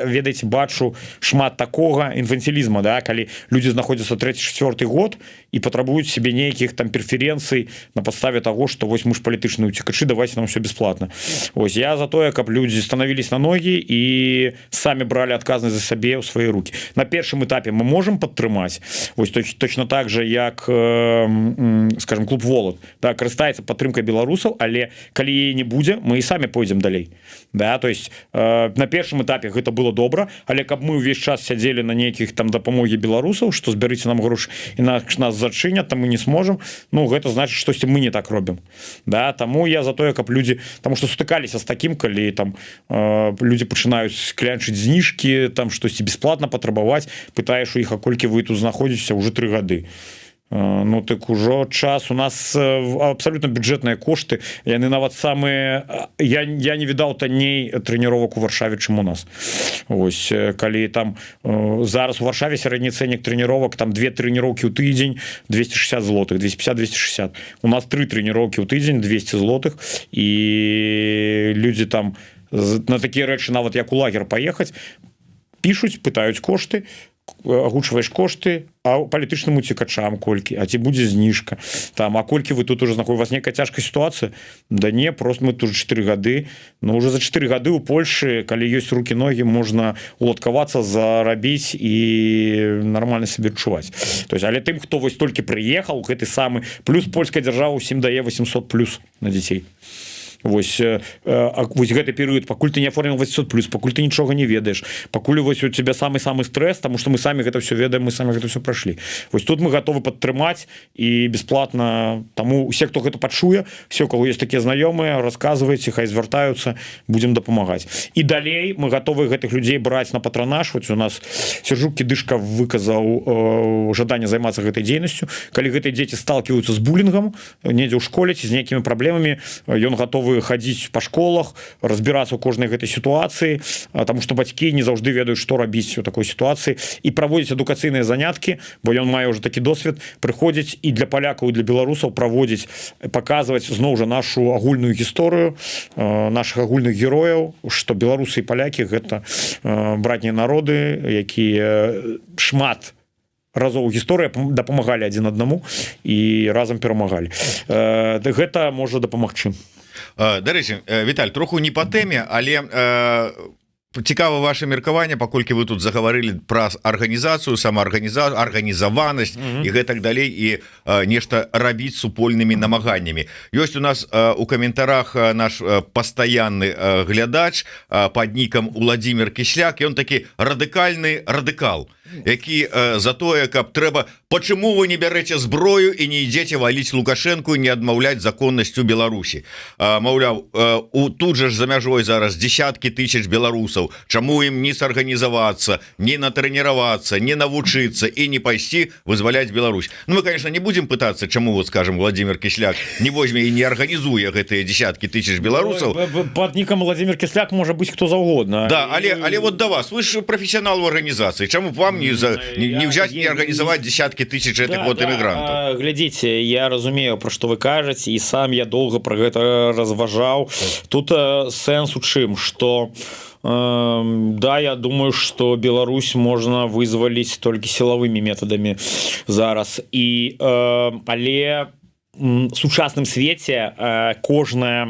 ведаеце, бачу шмат такога інфанцілізма, да, калі людзі знаходзяцца 3-4 год і патрабуюць себе нейкіх там преференцый на падставе таго, што вось мы ж палітычныя уцекачы, давайте нам все бесплатна. Ось я за тое, каб людзі становились на ногі і самі бралі адказнасць за сабе ў свае рукі. На першым этапе мы можем падтрымаць, вось точно так же, як скажем, клуб «Волат», да, карыстаецца падтрымкай беларусаў, але калі яе не будзе, мы і самі пойдзем далей, да, то есть на першым этапе гэта было добра, але каб мы ўвесь час сядзелі на нейкіх там дапамогі беларусаў, што збярыце нам грошы, інакш нас зачынят, там мы не сможем, ну гэта значыць, штосьці мы не так робім, да, таму я за тое, каб людзі, таму што сутыкаліся з такім, калі там людзі пачынаюць клянчыць зніжкі, там штосьці бесплатна патрабаваць, пытаеш у іх, а колькі вы тут знаходзіцеся ўжо 3 гады. Ну так ужо час, у нас абсолютно бюджэтныя кошты, яны нават самыя, я не відаў танней трэніровак у Варшаве, чым у нас. Ось, калі там зараз у Варшаве сярэдні цэннік трэніровак, там 2 трэніроўкі ў тыдзень 260 злотых, 250-260. У нас 3 трэніроўкі ў тыдзень 200 злотых, і людзі там на такія рэчы, нават як у лагер паехаць, пішуць, пытаюць кошты, агучваеш кошты, а палітычным уцекачам колькі, а ці будзе зніжка там, а колькі вы тут уже знаходзіце, у вас нейкая цяжкая сітуацыя? Да не, просто мы тут 4 гады, но уже за 4 гады ў Польшы, калі ёсць рукі-ногі, можна уладкавацца, зарабіць і нармальна сябе адчуваць. То есть, але тым, хто вось толькі прыехаў, гэты самы плюс польская дзяржава ўсім дае 800 плюс на дзяцей. вось гэты перыяд, пакуль ты не оформил 800+, пакуль ты нічога не ведаеш, пакуль вось у тебя самы-самы стресс, тому что мы самі гэта все ведаем, мы самі гэта все прайшлі. Вось тут мы готовы падтрымаць і бесплатно, таму усе, хто гэта пачуе, все, у кого есть такія знаёмыя, рассказывайте, хай звяртаюцца, будем дапамагаць. І далей мы готовы гэтых людзей браць на патронаж. Вот у нас Сержук Кидышка выказаў жаданне займацца гэтай дзейнасцю. Калі гэтыя дзеці сталкиваются з булінгам недзе ў школе ці з нейкімі праблемамі, ён готовы хадзіць па школах, разбірацца ў кожнай гэтай сітуацыі, таму што бацькі не заўжды ведаюць, што рабіць у такой сітуацыі, і праводзіць адукацыйныя заняткі, бо ён мае ўжо такі досвед, прыходзіць і для палякаў, і для беларусаў праводзіць, паказваць зноў жа нашу агульную гісторыю, наших агульных герояў, што беларусы і палякі гэта братнія народы, якія шмат разоў гісторыя дапамагалі адзін аднаму і разам перамагалі. Гэта можа дапамагчы. Дарэчы, Віталь, троху не па тэме, але цікава ваше меркаванне, паколькі вы тут загаварылі пра арганізацыю, самаарганізацыю, арганізаванасць і гэтак далей, і нешта рабіць супольнымі намаганнямі. Ёсць у нас у каментарах наш пастаянны глядач пад нікам Уладзімир Кісляк, ён такі радыкальны радыкал, які за тое, каб трэба, почему вы не бярэце зброю і не ідзеце валіць Лукашэнку, не адмаўляць законнасцю Беларусі. Маўляў, тут же ж за мяжой зараз десяткі тысяч беларусаў, чаму ім не сарганізавацца, не натрэніравацца, не навучыцца і не пайсці вызваляць Беларусь. Ну, мы, конечно, не будем пытаться, чаму, вот, скажем, Владимир Кісляк не возьме і не арганізуе гэтыя десяткі тысяч беларусаў. Под нікам Владимир Кісляк можа быць хто заўгодна. Да, але вот да вас, вы ж профессионал в организации, чаму б вам не взять, не организовать десятки тысяч этих вот иммигрантов? Глядзіце, я разумею, про што вы кажаце, і сам я доўга про гэта разважаў. Тут сэнс у чым, што да, я думаю, что Беларусь можно вызволить только силовыми методами зараз. И, але сучасным свеце кожная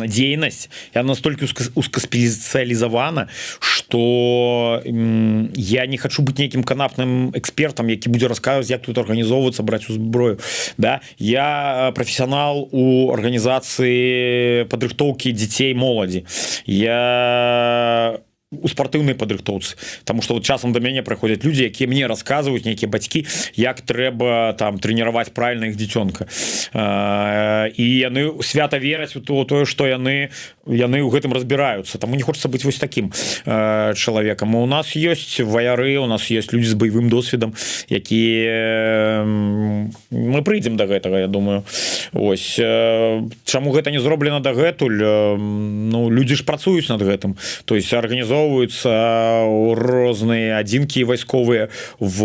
дзейнасць яна настолькі узкаспецыялізавана, што я не хочу быць нейкім канапным экспертам, які будзе расказваць, як тут арганізоўвацца, браць у зброю. Да? Я прафесіянал у арганізацыі падрыхтоўкі дзяцей моладзі. Я у спартыўнай падрыхтоўцы, тому что вот часам до мяне прыходзяць людзі, якія мне расказваюць, нейкія бацькі, як трэба там трэніраваць правільна іх дзіцёнка, і яны свята вераць у тое, што яны ў гэтым разбіраюцца. Таму не хочацца быць вось такім чалавекам. У нас ёсць ваяры, у нас ёсць людзі з баявым досведам, якія мы прыйдзем да гэтага, я думаю. Ось чаму гэта не зроблена дагэтуль? Ну, людзі ж працуюць над гэтым, то есть арганізоўваюцца розныя адзінкі вайсковыя в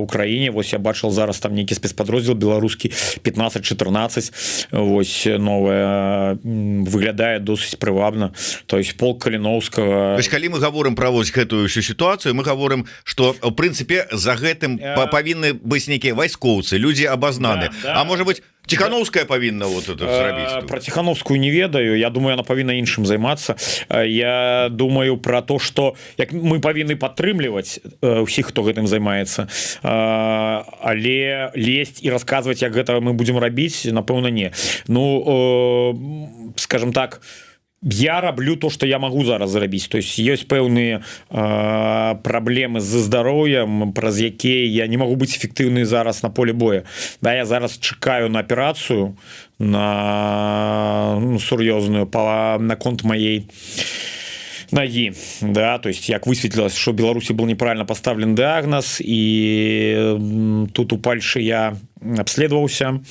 Украіне. Вось я бачыў зараз там нейкі спецпадроздзел беларускі 15-14, вось новая, выглядае досыць прывабна. То есть полк Каліноўскага. То есть калі мы гаворым пра вось гэтую всю сітуацыю, мы гаворым, што ў прынцыпе за гэтым павінны быць нейкія вайскоўцы, людзі абазнаны. А можа быць Ціхановская павінна вот это зрабіць? Про Ціхановскую не ведаю, я думаю, она павінна іншым займацца. Я думаю про то, что як мы павінны падтрымліваць усіх, хто гэтым займаецца, але лезть і расказваць, як гэта мы будзем рабіць, напэўна, не. Ну, скажем так, я раблю то, что я могу зараз зрабіць. То есть ёсць пэўныя праблемы з здароўем, праз якія я не могу быць эфектыўны зараз на поле боя. Да, я зараз чакаю на аперацыю, на сур'ёзную наконт маей ноги, да, то есть як высветлілася, что в Беларусі был неправильно поставлен диагноз, и тут у Польши я обследовался,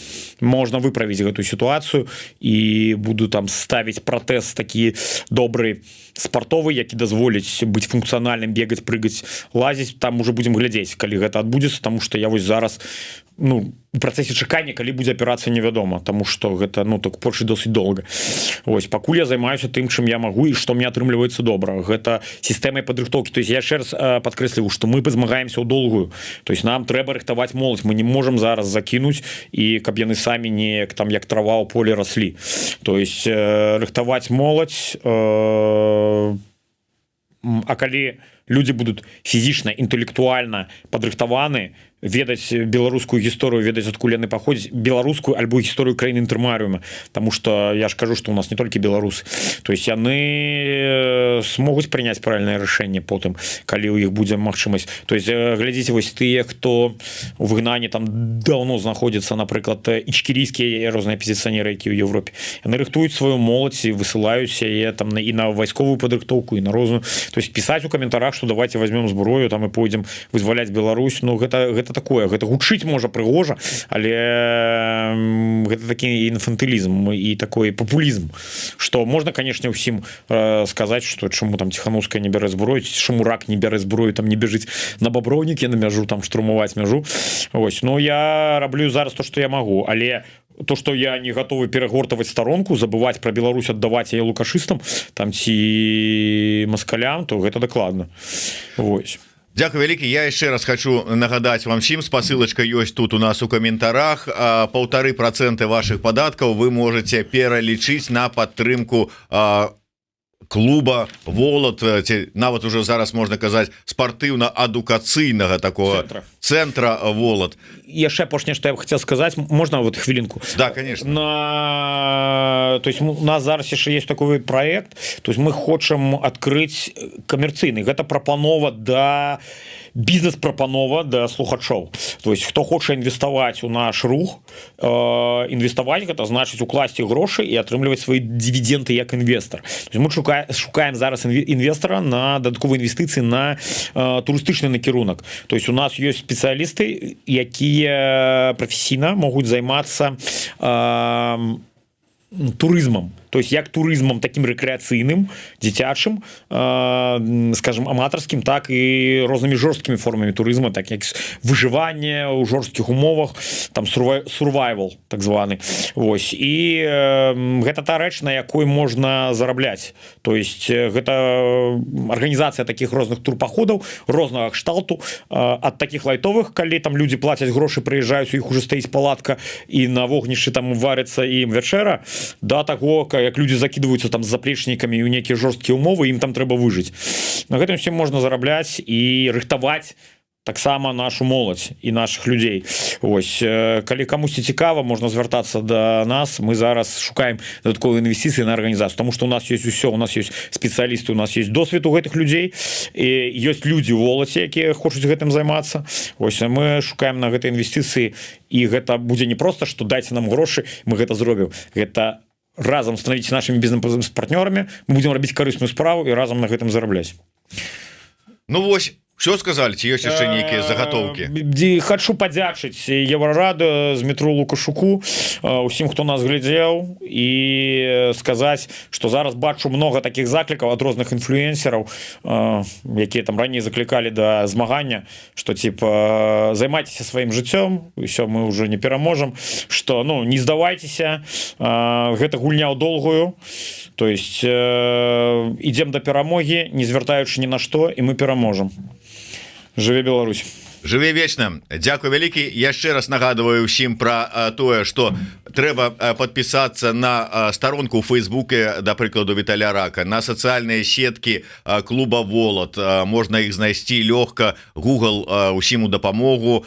можно выправить эту ситуацию, и буду там ставить протез такі добрый спартовый, які дазволіць быць функцыянальным, бегать, прыгать, лазить. Там уже будем глядзець, калі гэта адбудзецца, потому что я вось зараз, ну, у працэсе чакання, калі будзе аперацыя, невядома, тому что гэта, ну, так Польши досыць долго. Вось, пакуль я займаюся тым, чым я могу, і што мне атрымліваецца добра. Гэта сістэмай падрыхтоўкі. То есть я яшчэ раз падкрэсліваю, што мы змагаемся ў долгую. То есть нам трэба рыхтаваць моладзь. Мы не можам зараз закінуць, і каб яны самі неяк там як трава ў поле раслі. То есть рыхтаваць моладзь, а калі людзі будуць фізічна, інтэлектуальна падрыхтаваны, ведаць беларускую гісторыю, ведаць адкуль яны паходзяць, беларускую альбо гісторыю краіны інтэрмарыума, Таму што я ж кажу, што у нас не толькі беларусы, то есть яны смогуць прыняць правільнае рашэнне потым, калі ў іх будзе магчымасць. То есть глядзіце, вось тыя, хто у выгнанні там даўно знаходзіцца, напрыклад, ічкірійскія розныя апозіцыянеры, які ў Европе, яны рыхтуюць сваю моладзь і высылаюць яе там і на вайсковую падрыхтоўку, і на розную, то есть пісаць у каментарах, што давайте возьмем зброю там і пойдзем вызваляць Беларусь. Ну гэта такое, гэта гучыць можа прыгожа, але гэта такі інфантылізм і такой папулізм, што можна, канешне, ўсім сказаць, што чаму там Ціханаўская не бярэ зброю, чаму рак не бярэ зброю, там не бяжыць на баброўнікі на мяжу, там штурмаваць мяжу. Ось, ну я раблю зараз то, што я магу, але то, што я не гатовы перагортаваць старонку, забываць пра Беларусь, аддаваць яе лукашыстам там ці маскалям, то гэта дакладна. Вось. Дякую вялікі. Я яшчэ раз хочу нагадаць вам всім, спасылачка ёсць тут у нас у каментарах. 1,5% ваших падаткаў вы можете пералічыць на падтрымку клуба Волат, нават уже зараз можна казаць спартыўна-адукацыйнага такого центра Волат. Яшчэ апошняе, што я б хацеў сказаць, можна вот хвілінку? Да, конечно. То есть у нас зараз яшчэ есть такой проект, то есть мы хочам адкрыць камерцыйны, гэта прапанова да бізнес-прапанова да слухачоў. То есть хто хоча інвеставаць у наш рух, інвеставаць гэта значыць укласці грошы і атрымліваць свае дивіденды як інвестор. То есть мы шукаем зараз інвестора на дадатковыя інвестыцыі на турыстычны накірунак. То есть у нас ёсць спецыялісты, якія прафесійна могуць займацца турызмам, то есть як турызмам таким рэкрэацыйным, дзіцячым, скажем, аматарскім, так і рознымі жорсткімі формамі турызма, так як выжыванне ў жорсткіх умовах, там survival так званы. Вось, і гэта та рэч, на якой можна зарабляць. То есть гэта арганізацыя таких розных турпаходаў рознага кшталту, ад таких лайтовых, калі там людзі плацяць грошы, прыязджаюць, у іх уже стаіць палатка і на вогнішчы там варыцца ім вячэра, да таго, як людзі закидываюцца там з заплечнікамі ў нейкія жорсткія умовы, ім там трэба выжыць. На гэтым всем можна зарабляць і рыхтаваць таксама нашу моладзь і наших людзей. Ось, калі камусьці цікава, можна звяртацца да нас. Мы зараз шукаем дадатковыя інвестыцыі на арганізацыю, тому што у нас ёсць усё, у нас ёсць спецыялісты, у нас ёсць досвед у гэтых людзей, і ёсць людзі ў волаце, якія хочуць гэтым займацца. Ось, мы шукаем на гэтыя інвестыцыі, і гэта будзе не проста, што дайце нам грошы, мы гэта зробім. Гэта разам становіцца нашымі бізнес-партнёрамі, мы будзем рабіць карысную справу і разам на гэтым зарабляць. Ну вось, що сказали, ці ёсць яшчэ нейкія загатоўкі? Хачу падзячыць Еўрараду, Змітру Лукашуку, усім, хто нас глядзеў, і сказаць, што зараз бачу много таких заклікаў ад розных інфлюэнсераў, якія там раней заклікалі да змагання, што типа займайцеся сваім жыццём, усё, мы уже не пераможам, што ну не здавайцеся, гэта гульня ў доўгую, то есть ідзем да перамогі, не звяртаючы ні на што, і мы пераможам. Жыве Беларусь. Жыве вечна. Дзякуй вялікі. Яшчэ раз нагадываю ўсім пра тое, што трэба подпісацца на старонку ў Фейсбуке, да прыкладу, Віталя Рака, на сацыяльныя сеткі клуба Волат. Можна іх знайсці лёгка. Google усім у дапамогу.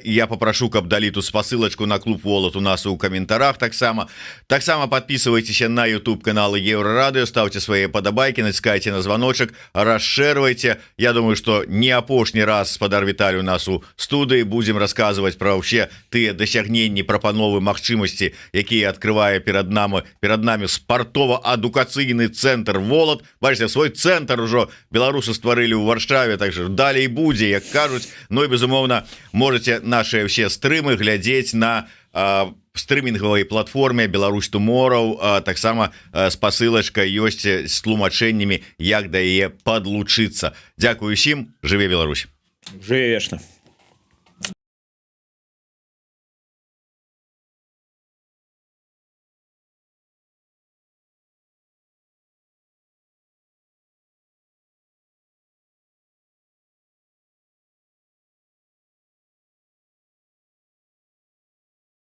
Я папрашу, каб далі тут спасылачку на клуб Волат у нас у каментарах таксама. Таксама подписывайтеся на YouTube каналы Еўрарадыё, ставьте свае падабайкі, націскайце на званочак, расшэрвайце. Я думаю, што не апошні раз спадар Віталь у нас у студыі будзем расказваць пра ўсе тыя дасягненні, прапановы, магчымасці, якія адкрывае перад намі спартова-адукацыйны цэнтр Волат. Бачыце, свой цэнтр ужо беларусы стварылі ў Варшаве, так што далей будзе, як кажуць. Ну і безумоўна, можете наши ўсе стрымы глядзець на стрымінгавай платформе Беларусь Tomorrow. Таксама спасылачка ёсць з тлумачэннямі, як да яе падлучыцца. Дзякую усім, жыве Беларусь. Жыве вечна.